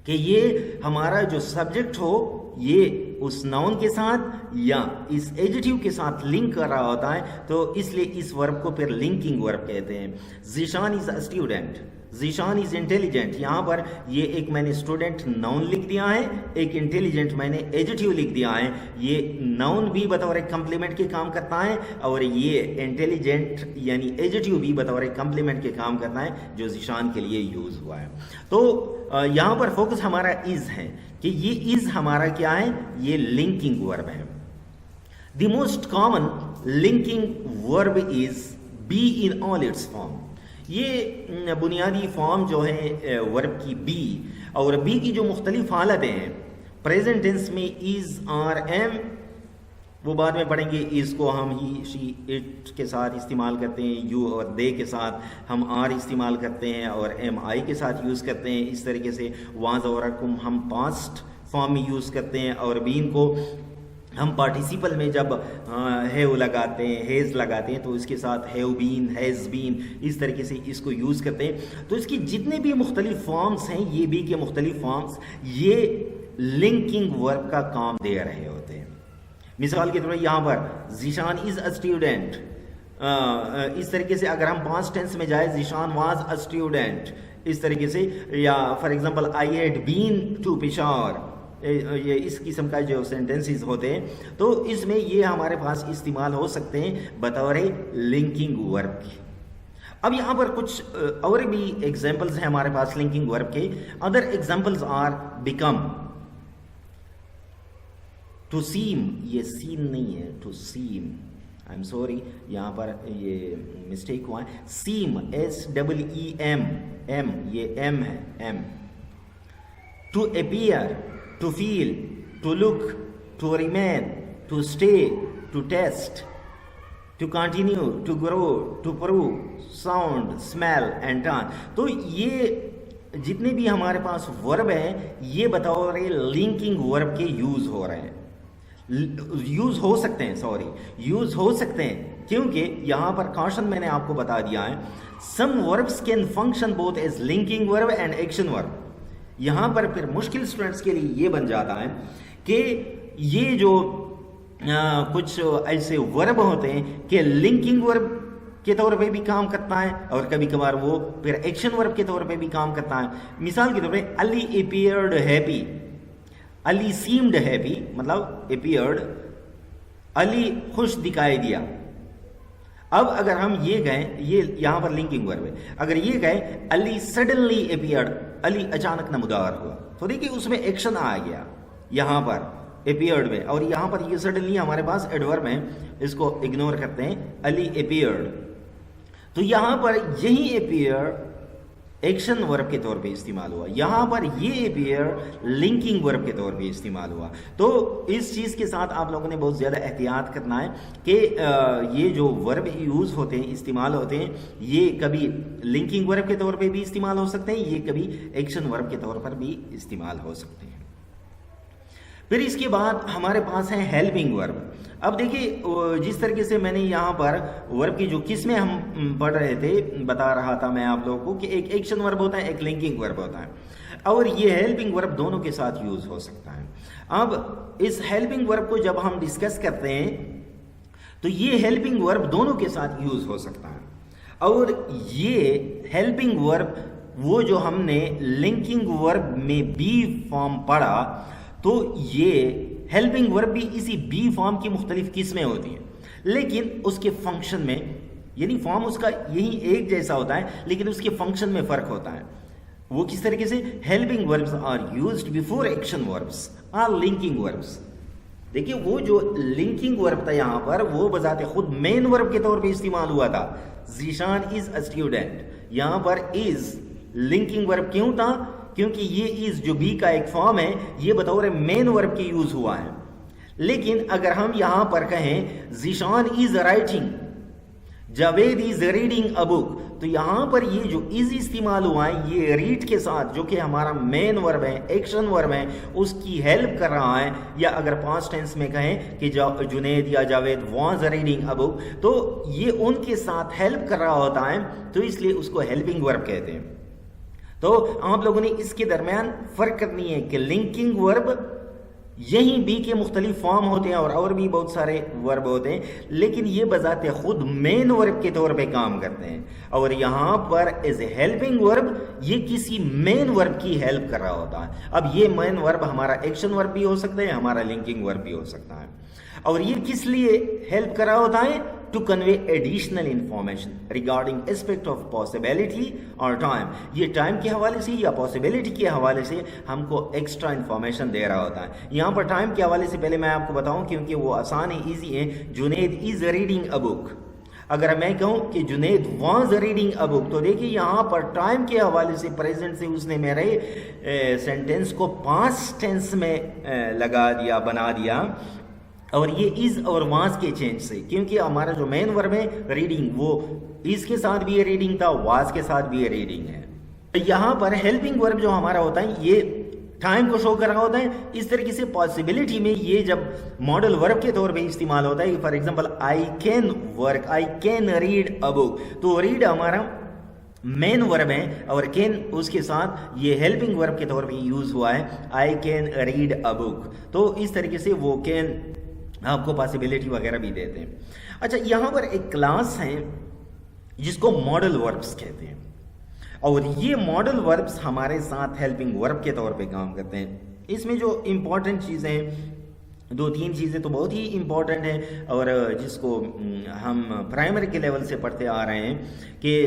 کہ یہ ہمارا جو سبجیکٹ ہو یہ اس ناؤن کے ساتھ یا اس ایڈجیکٹو کے ساتھ لنک کر رہا ہوتا ہے, تو اس لیے اس ورب کو پھر لنکنگ ورب کہتے ہیں. Zeeshan is a student, Zeeshan is intelligent. یہاں پر یہ ایک میں نے اسٹوڈنٹ ناؤن لکھ دیا ہے, ایک انٹیلیجنٹ میں نے ایڈجیکٹو لکھ دیا ہے. یہ ناؤن بھی بطور ایک کمپلیمنٹ کے کام کرتا ہے, اور یہ انٹیلیجنٹ یعنی ایڈجیکٹو بھی بطور ایک کمپلیمنٹ کے کام کرتا ہے جو ذیشان کے لیے یوز ہوا ہے. تو یہاں پر فوکس ہمارا از ہے کہ یہ از ہمارا کیا ہے, یہ لنکنگ ورب ہے. The most common linking verb is be in all its form. یہ بنیادی فارم جو ہے ورب کی بی, اور بی کی جو مختلف حالتیں ہیں پریزنٹ ٹینس میں از, آر, ایم, وہ بعد میں پڑھیں گے. از کو ہم ہی, شی, اٹ کے ساتھ استعمال کرتے ہیں, یو اور دے کے ساتھ ہم آر استعمال کرتے ہیں, اور ایم آئی کے ساتھ یوز کرتے ہیں. اس طریقے سے واز اور رقم ہم پاسٹ فارم میں یوز کرتے ہیں, اور بین کو हम पार्टिसिपल में जब हैव लगाते हैं, हैज़ लगाते हैं, तो इसके साथ हैव बीन, हैज़ बीन, इस तरीके से इसको यूज़ करते हैं। तो इसकी जितने भी मुख्तलिफ फॉर्म्स हैं, ये बी के मुख्तलिफ फॉर्म्स, ये लिंकिंग वर्ब का काम दे रहे होते हैं। मिसाल के तौर पर यहाँ पर ज़ीशान इज़ अ स्टूडेंट, इस तरीके से अगर हम पास्ट टेंस में जाए, ज़ीशान वाज अ स्टूडेंट, इस तरीके से, या for example I had been to Peshawar, ये इस किस्म का जो सेंटेंसेस होते हैं, तो इसमें ये हमारे पास इस्तेमाल हो सकते हैं बतौर लिंकिंग वर्ब के। अब यहाँ पर कुछ और भी एग्जांपल्स हैं हमारे पास लिंकिंग वर्ब के। Other examples are become, to seem, ये सीन नहीं है, to seem, I am sorry, यहाँ पर ये मिस्टेक हुआ है, सीम, SEEM, एम, ये एम है, M. To appear, to feel, to look, to remain, to stay, to test, to continue, to grow, to prove, sound, smell and turn। तो ये जितने भी हमारे पास वर्ब हैं, ये बतौर लिंकिंग वर्ब के यूज हो रहे हैं, यूज हो सकते हैं, सॉरी, यूज हो सकते हैं, क्योंकि यहाँ पर कॉशन मैंने आपको बता दिया है, some verbs can function both as linking verb and action verb. यहाँ पर फिर मुश्किल स्टूडेंट्स के लिए ये बन जाता है कि ये जो कुछ ऐसे वर्ब होते हैं कि लिंकिंग वर्ब के तौर पे भी काम करता है, और कभी कभार वो फिर एक्शन वर्ब के तौर पे भी काम करता है। मिसाल के तौर पे Ali appeared happy, Ali seemed happy, मतलब अपीयर्ड, अली खुश दिखाई दिया। अब अगर हम ये गए, ये यहाँ पर लिंकिंग वर्ब है, अगर ये गए अली सडनली अपीयर्ड, अली अचानक नमदार हुआ, तो देखिए उसमें एक्शन आ गया यहाँ पर अपीयर्ड में, और यहाँ पर ये सडनली हमारे पास एडवर्ब है, इसको इग्नोर करते हैं, अली अपीयर्ड। तो यहाँ पर यही अपीयर एक्शन वर्ब के तौर पे इस्तेमाल हुआ, यहाँ पर ये अपीयर लिंकिंग वर्ब के तौर पे इस्तेमाल हुआ। तो इस चीज़ के साथ आप लोगों ने बहुत ज़्यादा एहतियात करना है कि ये जो वर्ब यूज़ होते हैं, इस्तेमाल होते हैं, ये कभी लिंकिंग वर्ब के तौर पे भी इस्तेमाल हो सकते हैं, ये कभी एक्शन वर्ब के तौर पर भी इस्तेमाल हो सकते हैं। फिर इसके बाद हमारे पास है हेल्पिंग वर्ब। अब देखिए जिस तरीके से मैंने यहाँ पर वर्ब की जो किस्में हम पढ़ रहे थे, बता रहा था मैं आप लोगों को कि एक एक्शन वर्ब होता है, एक लिंकिंग वर्ब होता है, और ये हेल्पिंग वर्ब दोनों के साथ यूज हो सकता है। अब इस हेल्पिंग वर्ब को जब हम डिस्कस करते हैं तो ये हेल्पिंग वर्ब दोनों के साथ यूज हो सकता है, और ये हेल्पिंग वर्ब वो जो हमने लिंकिंग वर्ब में बी फॉर्म पढ़ा, तो ये हेल्पिंग वर्ब भी इसी बी फॉर्म की मुख्तलिफ किस्में होती हैं, लेकिन उसके फंक्शन में, यानी फॉर्म उसका यही एक जैसा होता है, लेकिन उसके फंक्शन में फ़र्क होता है। वो किस तरीके से, helping verbs are used before action verbs or linking verbs. देखिए वो जो लिंकिंग वर्ब था यहाँ पर, वो बजाते खुद मेन वर्ब के तौर पे इस्तेमाल हुआ था, ज़ीशान इज अ स्टूडेंट, यहाँ पर इज लिंकिंग वर्ब क्यों था, क्योंकि ये इज जो बी का एक फॉर्म है, ये बतौर मेन वर्ब के यूज हुआ है। लेकिन अगर हम यहां पर कहें Zeeshan is writing, Javed is reading a book, तो यहां पर ये जो इज इस्तेमाल हुआ है, ये रीड के साथ, जो कि हमारा मेन वर्ब है, एक्शन वर्ब है, उसकी हेल्प कर रहा है। या अगर पास्ट टेंस में कहें कि जुनैद या Javed was reading a book, तो ये उनके साथ हेल्प कर रहा होता है, तो इसलिए उसको हेल्पिंग वर्ब कहते हैं। तो आप लोगों ने इसके दरमियान फर्क करनी है कि लिंकिंग वर्ब यही बी के मुख्तलिफ फॉर्म होते हैं, और भी बहुत सारे वर्ब होते हैं, लेकिन ये बजाते खुद मेन वर्ब के तौर पे काम करते हैं, और यहाँ पर एज ए हेल्पिंग वर्ब ये किसी मेन वर्ब की हेल्प कर रहा होता है। अब ये मेन वर्ब हमारा एक्शन वर्ब भी हो सकता है, हमारा लिंकिंग वर्ब भी हो सकता है, और ये किस लिए हेल्प कर रहा होता है, to convey additional information regarding aspect of possibility और टाइम। ये टाइम के हवाले से या पॉसिबिलिटी के हवाले से हमको एक्स्ट्रा इंफॉर्मेशन दे रहा होता है। यहाँ पर टाइम के हवाले से पहले मैं आपको बताऊं, क्योंकि वो आसान है, ईजी है। Junaid is reading a book, अगर मैं कहूं कि Junaid was reading a book, तो देखिए यहाँ पर टाइम के हवाले से प्रेजेंट से उसने मेरे सेंटेंस को पास्ट टेंस में लगा दिया, बना दिया, और ये इज और वाज के चेंज से, क्योंकि हमारा जो मेन वर्ब है रीडिंग, वो इज के साथ भी ये रीडिंग था, वाज के साथ भी ये रीडिंग है। यहाँ पर हेल्पिंग वर्ब जो हमारा होता है, ये टाइम को शो कर रहा होता है। इस तरीके से पॉसिबिलिटी में ये जब मॉडल वर्ब के तौर पे इस्तेमाल होता है, for example I can work, I can read a book, तो रीड हमारा मेन वर्ब है और कैन उसके साथ ये हेल्पिंग वर्ब के तौर पे यूज हुआ है, I can read a book. तो इस तरीके से वो कैन आपको पॉसिबिलिटी वगैरह भी देते हैं। अच्छा, यहाँ पर एक क्लास है जिसको मॉडल वर्ब्स कहते हैं, और ये मॉडल वर्ब्स हमारे साथ हेल्पिंग वर्ब के तौर पे काम करते हैं। इसमें जो इम्पोर्टेंट चीज़ें हैं, 2-3 चीज़ें तो बहुत ही इम्पॉर्टेंट हैं और जिसको हम प्राइमरी के लेवल से पढ़ते आ रहे हैं कि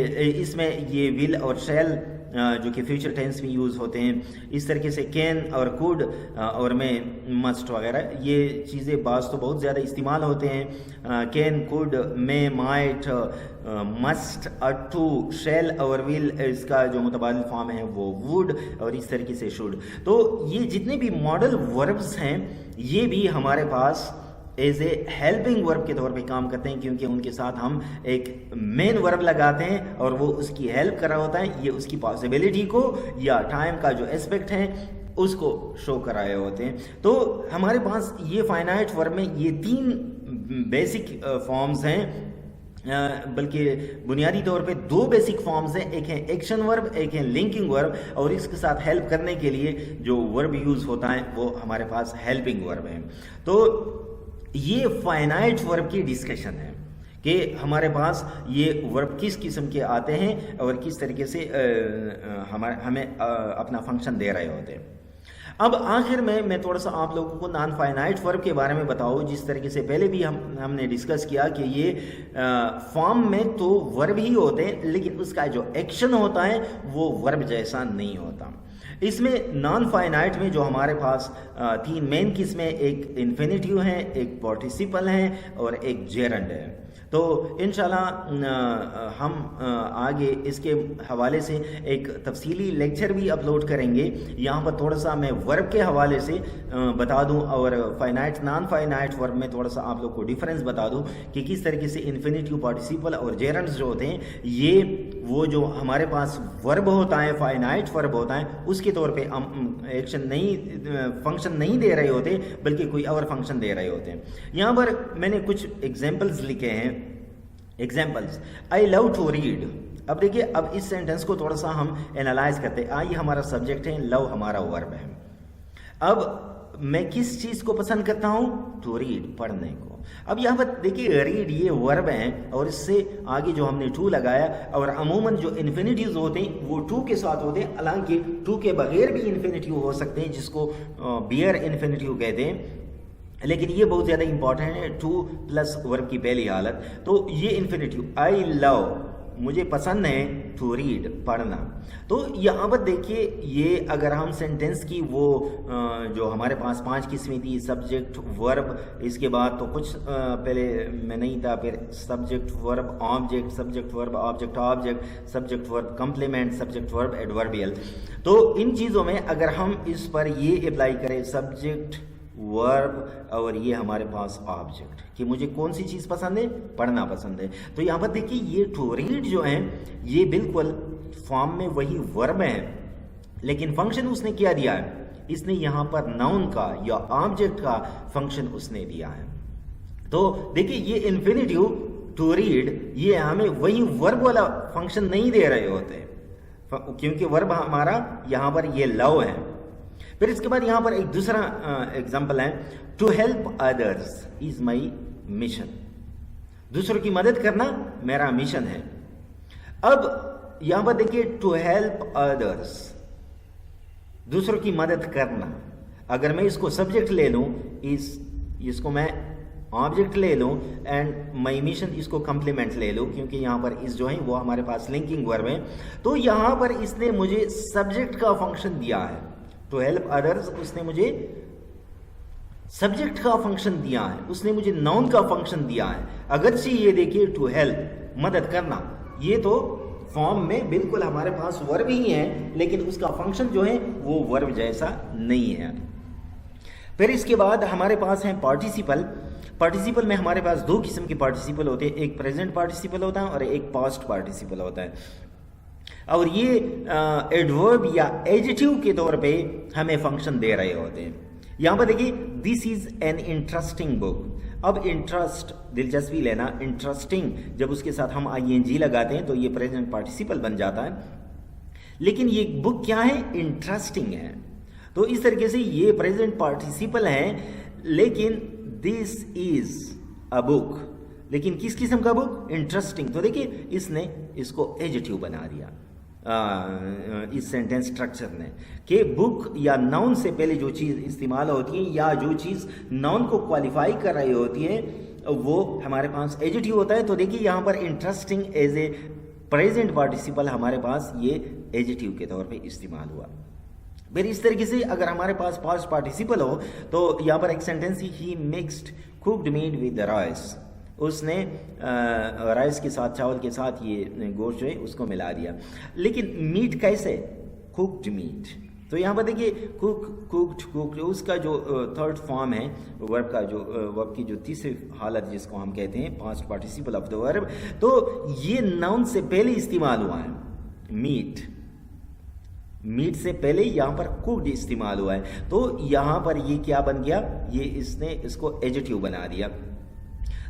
इसमें ये विल और शैल जो कि फ्यूचर टेंस में यूज़ होते हैं, इस तरीके से कैन और कुड और में मस्ट वगैरह ये चीज़ें बाज़ तो बहुत ज़्यादा इस्तेमाल होते हैं। Can, could, may, might, must, to, shall और विल, इसका जो मुतबादिल फॉर्म है वो वुड, और इस तरीके से शुड। तो ये जितने भी मॉडल वर्ब्स हैं ये भी हमारे पास एज ए हेल्पिंग वर्ब के तौर पे काम करते हैं, क्योंकि उनके साथ हम एक मेन वर्ब लगाते हैं और वो उसकी हेल्प कर रहा होता है, ये उसकी पॉसिबिलिटी को या टाइम का जो एस्पेक्ट है उसको शो कर रहे होते हैं। तो हमारे पास ये फाइनाइट वर्ब में ये 3 बेसिक फॉर्म्स हैं, बल्कि बुनियादी तौर पे 2 बेसिक फॉर्म्स हैं, एक है एक्शन वर्ब, एक है लिंकिंग वर्ब, और इसके साथ हेल्प करने के लिए जो वर्ब यूज़ होता है वो हमारे पास हेल्पिंग वर्ब है। तो ये फाइनाइट वर्ब की डिस्कशन है कि हमारे पास ये वर्ब किस किस्म के आते हैं और किस तरीके से हमें अपना फंक्शन दे रहे होते हैं। अब आखिर में मैं थोड़ा सा आप लोगों को नॉन फाइनाइट वर्ब के बारे में बताऊं। जिस तरीके से पहले भी हमने डिस्कस किया कि ये फॉर्म में तो वर्ब ही होते हैं, लेकिन उसका जो एक्शन होता है वो वर्ब जैसा नहीं होता। इसमें नॉन फाइनाइट में जो हमारे पास 3 मेन किस्में, एक इन्फिनिटिव है, एक पार्टिसिपल है और एक जेरंड है। तो इंशाल्लाह हम आगे इसके हवाले से एक तफसीली लेक्चर भी अपलोड करेंगे। यहाँ पर थोड़ा सा मैं वर्ब के हवाले से बता दूँ और फाइनाइट नॉन फाइनाइट वर्ब में थोड़ा सा आप लोग को डिफरेंस बता दूँ कि किस तरीके से इन्फिनिटिव, पार्टिसिपल और जेरंड्स जो होते हैं ये वो जो हमारे पास वर्ब होता है, फाइनाइट वर्ब होता है, उसके तौर पे हम एक्शन नहीं, फंक्शन नहीं दे रहे होते बल्कि कोई और फंक्शन दे रहे होते हैं। यहाँ पर मैंने कुछ एग्जाम्पल्स लिखे हैं। Examples, I love to read. अब देखिए, अब इस सेंटेंस को थोड़ा सा हम एनालाइज करते हैं। आई हमारा सब्जेक्ट है, लव हमारा वर्ब है। अब मैं किस चीज को पसंद करता हूं? टू रीड, पढ़ने को। अब यहाँ पर देखिए, रीड ये वर्ब है और इससे आगे जो हमने टू लगाया, और अमूमन जो इन्फिनिटिव्स होते हैं वो टू के साथ होते हैं, हालांकि टू के बगैर भी इन्फिनिटिव हो सकते हैं जिसको बियर इन्फिनिटिव कहते हैं, लेकिन ये बहुत ज़्यादा इंपॉर्टेंट है, टू प्लस वर्ब की पहली हालत। तो ये इन्फिनिटिव, आई लव, मुझे पसंद है टू रीड, पढ़ना। तो यहाँ पर देखिए, ये अगर हम सेंटेंस की वो जो हमारे पास 5 किस्में थी, सब्जेक्ट, वर्ब, इसके बाद तो कुछ पहले में नहीं था, फिर subject, verb, object, subject, verb, object, object, subject, verb, complement, subject, verb, adverbial. तो इन चीज़ों में अगर हम इस पर ये अप्लाई करें, सब्जेक्ट, वर्ब और ये हमारे पास ऑब्जेक्ट, कि मुझे कौन सी चीज़ पसंद है? पढ़ना पसंद है। तो यहाँ पर देखिए, ये टू रीड जो है ये बिल्कुल फॉर्म में वही वर्ब है, लेकिन फंक्शन उसने क्या दिया है? इसने यहाँ पर नाउन का या ऑब्जेक्ट का फंक्शन उसने दिया है। तो देखिए, ये इन्फिनिटिव टू रीड ये हमें वही वर्ब वाला फंक्शन नहीं दे रहे होते, क्योंकि वर्ब हमारा यहाँ पर ये लव है। फिर इसके बाद यहाँ पर एक दूसरा एग्जाम्पल है, to help others is my mission. दूसरों की मदद करना मेरा मिशन है। अब यहाँ पर देखिए, टू हेल्प अदर्स, दूसरों की मदद करना। अगर मैं इसको सब्जेक्ट ले लूँ, इसको मैं ऑब्जेक्ट ले लूँ, एंड माई मिशन इसको कम्प्लीमेंट ले लूँ, क्योंकि यहाँ पर इस जो है वो हमारे पास लिंकिंग वर्ब है। तो यहाँ पर इसने मुझे सब्जेक्ट का फंक्शन दिया है, टू हेल्प अदर्स, उसने मुझे सब्जेक्ट का फंक्शन दिया है, उसने मुझे नाउन का फंक्शन दिया है। अगरचे ये देखिए, टू हेल्प, मदद करना, ये तो फॉर्म में बिल्कुल हमारे पास वर्ब ही है, लेकिन उसका फंक्शन जो है वो वर्ब जैसा नहीं है। फिर इसके बाद हमारे पास है पार्टिसिपल। पार्टिसिपल में हमारे पास 2 किस्म के पार्टिसिपल होते हैं, एक प्रेजेंट पार्टिसिपल होता है और एक पास्ट पार्टिसिपल होता है। और ये एडवर्ब या एडजेक्टिव के तौर पे हमें फंक्शन दे रहे होते हैं। यहाँ पर देखिए, this is an interesting book. अब इंटरेस्ट, दिलचस्पी लेना, इंटरेस्टिंग जब उसके साथ हम ING लगाते हैं तो ये प्रेजेंट पार्टिसिपल बन जाता है, लेकिन ये बुक क्या है, इंटरेस्टिंग है। तो इस तरीके से ये प्रेजेंट पार्टिसिपल है, लेकिन दिस इज अ बुक, लेकिन किस किस्म का बुक, इंटरेस्टिंग। तो देखिए इसने इसको एडजेक्टिव बना दिया इस सेंटेंस स्ट्रक्चर ने, कि बुक या नाउन से पहले जो चीज़ इस्तेमाल होती है या जो चीज़ नाउन को क्वालिफाई कर रही होती है वो हमारे पास एडजेक्टिव होता है। तो देखिए यहाँ पर interesting as a present participle हमारे पास ये एडजेक्टिव के तौर पे इस्तेमाल हुआ। फिर इस तरीके से अगर हमारे पास पास्ट पार्टिसिपल हो तो यहाँ पर एक sentence he mixed cooked meet with rice, उसने राइस के साथ, चावल के साथ ये गोश्त जो है उसको मिला दिया। लेकिन मीट कैसे, कुक्ड मीट। तो यहाँ पर देखिए कुक्ड उसका जो थर्ड फॉर्म है वर्ब का, जो वर्ब की जो तीसरी हालत जिसको हम कहते हैं past participle of the verb, तो ये नाउन से पहले इस्तेमाल हुआ है। मीट से पहले यहाँ पर कुक्ड इस्तेमाल हुआ है, तो यहाँ पर ये क्या बन गया, ये इसने इसको एडजेक्टिव बना दिया।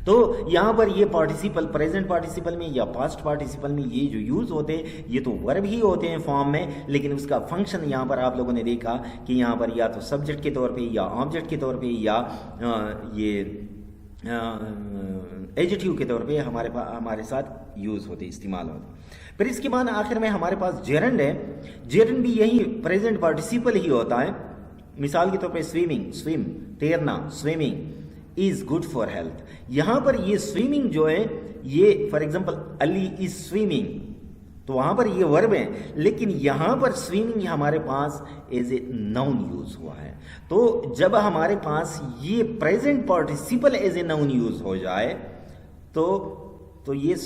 तो यहाँ पर ये पार्टिसिपल प्रेजेंट पार्टिसिपल में या पास्ट पार्टिसिपल में ये जो यूज होते हैं ये तो वर्ब ही होते हैं फॉर्म में, लेकिन उसका फंक्शन यहाँ पर आप लोगों ने देखा कि यहाँ पर या तो सब्जेक्ट के तौर पे या ऑब्जेक्ट के तौर पे या ये एडजेक्टिव के तौर पे हमारे साथ यूज होते, इस्तेमाल होते। फिर इसके बाद आखिर में हमारे पास जेरंड है। जेरंड भी यही प्रेजेंट पार्टिसिपल ही होता है। मिसाल के तौर पे स्विमिंग, स्विम, तैरना, swimming is good for health. यहां पर ये स्विमिंग जो है ये for example Ali is swimming, तो वहां पर ये वर्ब है, लेकिन यहां पर स्विमिंग हमारे पास एज ए नाउन यूज हुआ है। तो जब हमारे पास ये present participle as a noun use हो जाए तो ये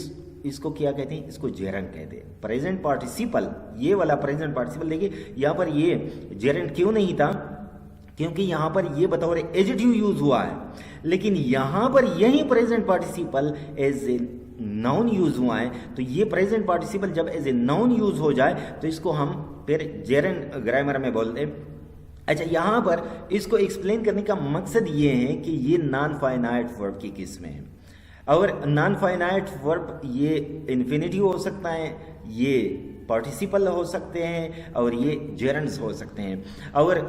इसको क्या कहते हैं, इसको जेरंड कहते हैं। प्रेजेंट पार्टिसिपल, ये वाला प्रेजेंट पार्टिसिपल देखिए यहां पर ये जेरंड क्यों नहीं था, क्योंकि यहां पर ये बतौर एडजेक्टिव यूज हुआ है, लेकिन यहां पर यही present participle as a noun use हुआ है। तो ये प्रेजेंट पार्टिसिपल जब एज ए नाउन यूज हो जाए तो इसको हम फिर जेरंड ग्रामर में बोलते हैं। अच्छा, यहां पर इसको एक्सप्लेन करने का मकसद ये है कि ये नॉन फाइनाइट वर्ब की किस्में हैं, और नॉन फाइनाइट वर्ब ये इन्फिनिटिव हो सकता है, ये पार्टिसिपल हो सकते हैं, और ये जेरंड्स हो सकते हैं। और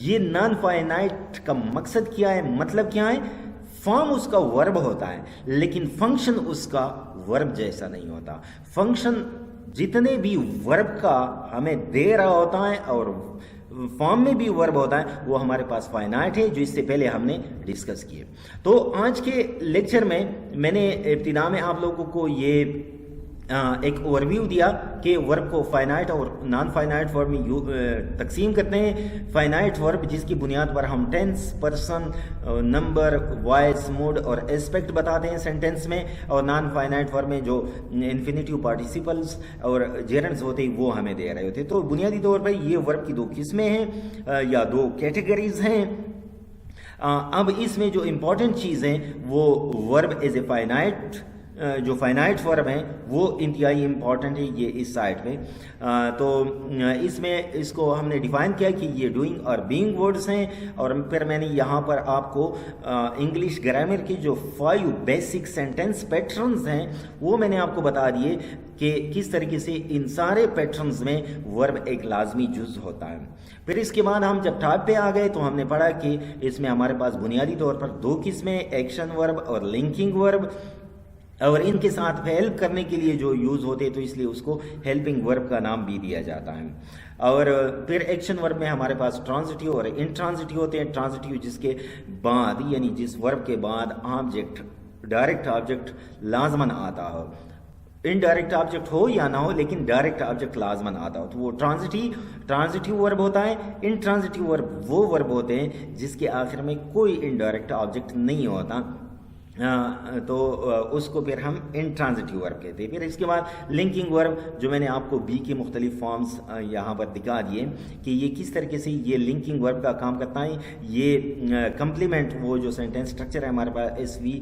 ये नॉन फाइनाइट का मकसद क्या है, मतलब क्या है, फॉर्म उसका वर्ब होता है लेकिन फंक्शन उसका वर्ब जैसा नहीं होता। फंक्शन जितने भी वर्ब का हमें दे रहा होता है और फॉर्म में भी वर्ब होता है वो हमारे पास फाइनाइट है, जो इससे पहले हमने डिस्कस किए। तो आज के लेक्चर में मैंने इब्तिदा में आप लोगों को ये एक ओवरव्यू दिया कि वर्ब को फाइनाइट और नॉन फाइनाइट वर्ब में तकसीम करते हैं। फाइनाइट वर्ब जिसकी बुनियाद पर हम tense, person, number, voice, mood और एस्पेक्ट बताते हैं सेंटेंस में, और नॉन फाइनाइट वर्ब में जो इन्फिनिटिव पार्टिसिपल्स और जेरंड्स होते हैं वो हमें दे रहे होते। तो बुनियादी तौर पर ये वर्ब की दो किस्में हैं या दो कैटेगरीज हैं। अब इसमें जो इम्पोर्टेंट चीज़ है वो वर्ब एज ए फाइनाइट, जो फाइनाइट वर्ब हैं वो इंतहाई इम्पॉर्टेंट है ये इस साइड पे। तो इसमें इसको हमने डिफाइन किया कि ये डूइंग और बीइंग वर्ड्स हैं, और फिर मैंने यहाँ पर आपको इंग्लिश ग्रामर के जो 5 बेसिक सेंटेंस पैटर्न्स हैं वो मैंने आपको बता दिए कि किस तरीके से इन सारे पैटर्न्स में वर्ब एक लाजमी जुज़ होता है। फिर इसके बाद हम जब टाइप पे आ गए तो हमने पढ़ा कि इसमें हमारे पास बुनियादी तौर पर दो किस्में, एक्शन वर्ब और लिंकिंग वर्ब, और इनके साथ हेल्प करने के लिए जो यूज़ होते हैं तो इसलिए उसको हेल्पिंग वर्ब का नाम भी दिया जाता है। और फिर एक्शन वर्ब में हमारे पास ट्रांजिटिव और इंट्रांजिटिव होते हैं। ट्रांजिटिव जिसके बाद यानी जिस वर्ब के बाद ऑब्जेक्ट, डायरेक्ट ऑब्जेक्ट लाजमन आता हो, इनडायरेक्ट ऑब्जेक्ट हो या ना हो लेकिन डायरेक्ट ऑब्जेक्ट लाजमन आता हो, तो वो ट्रांजिटिव वर्ब होता है। इंट्रांजिटिव वर्ब वो वर्ब होते हैं जिसके आखिर में कोई इनडायरेक्ट ऑब्जेक्ट नहीं होता, تو اس کو پھر ہم انٹرانزٹیو ورب کہتے ہیں۔ پھر اس کے بعد لنکنگ ورب جو میں نے آپ کو بی کے مختلف فارمز یہاں پر دکھا دیے کہ یہ کس طریقے سے یہ لنکنگ ورب کا کام کرتا ہے۔ یہ کمپلیمنٹ، وہ جو سینٹینس اسٹرکچر ہے ہمارے پاس ایس وی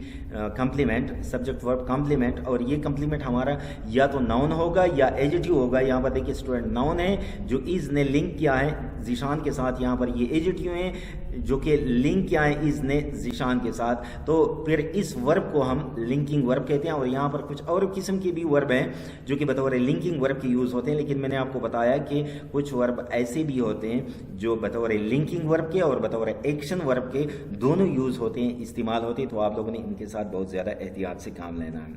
کمپلیمنٹ، سبجیکٹ ورب کمپلیمنٹ، اور یہ کمپلیمنٹ ہمارا یا تو ناؤن ہوگا یا ایجیٹیو ہوگا۔ یہاں پر دیکھیے اسٹوڈنٹ ناؤن ہے جو از نے لنک کیا ہے ذیشان کے ساتھ، یہاں پر یہ ایجیٹیو ہیں جو کہ لنک کیا ہے از نے ذیشان کے ساتھ، تو پھر اس ورب کو ہم لنکنگ ورب کہتے ہیں۔ اور یہاں پر کچھ اور قسم کی بھی ورب ہیں جو کہ بطور لنکنگ ورب کے یوز ہوتے ہیں، لیکن میں نے آپ کو بتایا کہ کچھ ورب ایسے بھی ہوتے ہیں جو بطور لنکنگ ورب کے اور بطور ایکشن ورب کے دونوں یوز ہوتے ہیں، استعمال ہوتے ہیں، تو آپ لوگوں نے ان کے ساتھ بہت زیادہ احتیاط سے کام لینا ہے۔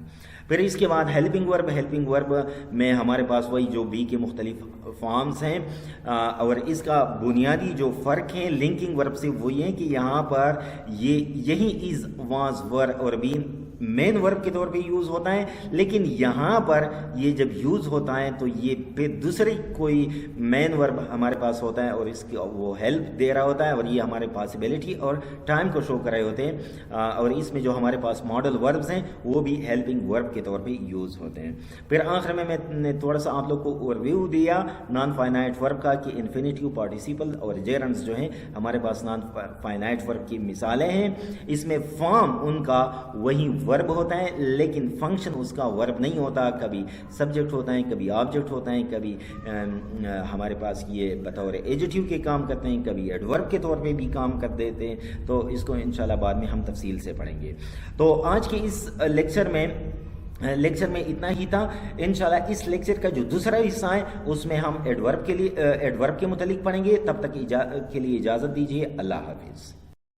پھر اس کے بعد ہیلپنگ ورب، ہیلپنگ ورب میں ہمارے پاس وہی جو بی کے مختلف فارمز ہیں، اور اس کا بنیادی جو فرق ہے لنکنگ ورب سے وہ یہ ہے کہ یہاں پر یہی از واز ور اور بین مین ورب کے طور پہ یوز ہوتا ہے، لیکن یہاں پر یہ جب یوز ہوتا ہے تو یہ پہ دوسری کوئی مین ورب ہمارے پاس ہوتا ہے اور اس کی وہ ہیلپ دے رہا ہوتا ہے، اور یہ ہمارے پاسبلٹی اور ٹائم کو شو کر رہے ہوتے ہیں، اور اس میں جو ہمارے پاس ماڈل وربز ہیں وہ بھی ہیلپنگ ورب کے طور پہ یوز ہوتے ہیں۔ پھر آخر میں نے تھوڑا سا آپ لوگ کو اوورویو دیا نان فائنائٹ ورب کا کہ انفینیٹیو، پارٹیسیپل اور جیرنڈز جو ہیں ہمارے پاس نان فائنائٹ ورب کی مثالیں ہیں۔ اس میں فارم ان کا وہی ورب ہوتا ہے لیکن فنکشن اس کا ورب نہیں ہوتا، کبھی سبجیکٹ ہوتا ہے، کبھی آبجیکٹ ہوتا ہے، کبھی ہمارے پاس یہ بطور ایجیٹیو کے کام کرتے ہیں، کبھی ایڈورب کے طور پہ بھی کام کر دیتے ہیں، تو اس کو انشاءاللہ بعد میں ہم تفصیل سے پڑھیں گے۔ تو آج کے اس لیکچر میں اتنا ہی تھا۔ انشاءاللہ اس لیکچر کا جو دوسرا حصہ ہے اس میں ہم ایڈورب کے متعلق پڑھیں گے۔ تب تک کے لیے اجازت دیجیے، اللہ حافظ۔